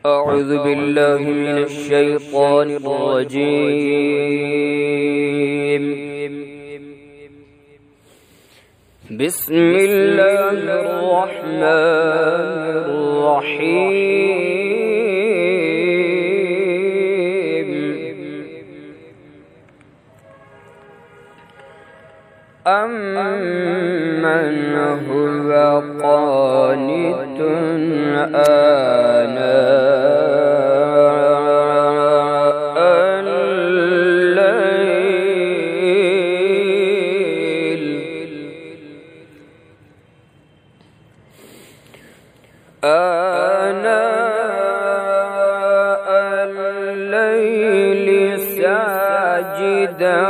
أعوذ بالله من الشيطان الرجيم. بسم الله الرحمن الرحيم. أمن هو قانت آناء الليل ساجدا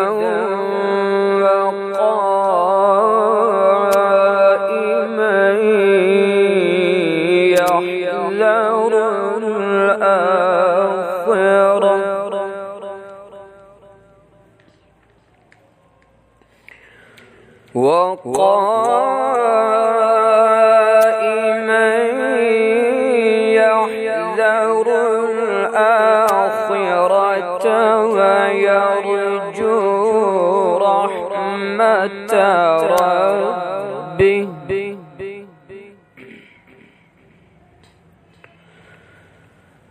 وقائما يحذر الآخرة ويرجو رحمة ربه.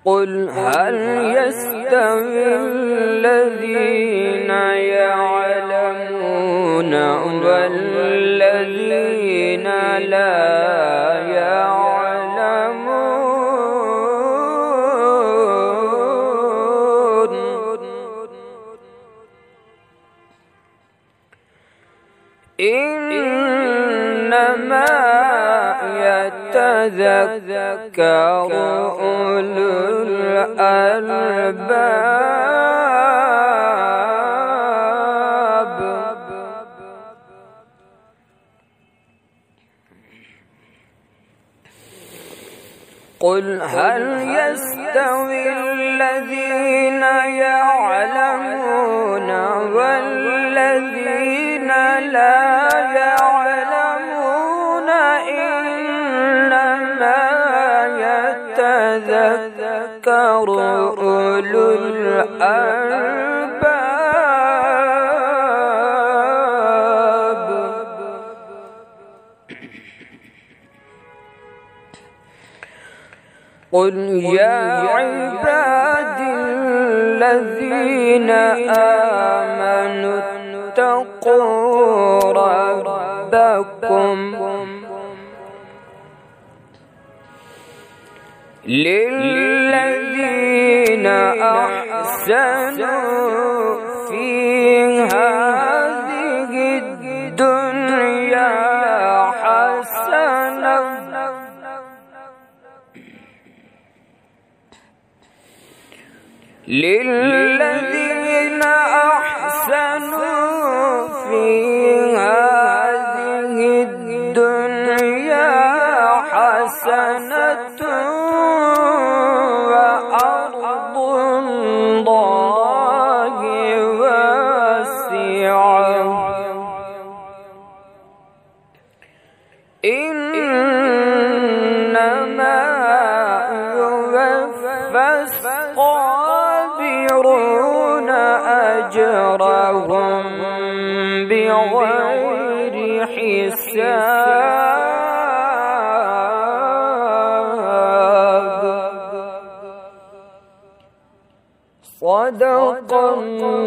قل هل يستوي الذين يعلمون والذين لا يعلمون؟ إنما يتذكر أولو الألباب. قل هل يستوي الذين يعلمون والذين لا يعلمون؟ إنما يتذكر أولو الألباب. قل يا عبادي الذين آمنوا اتقوا ربكم للذين أحسنوا في هذه الدنيا حسنة للذين أحسنوا في هذه الدنيا حسنة وأرض الله واسعة. إنما يوفى الصابرون أجرهم بغير حساب. صدق الله.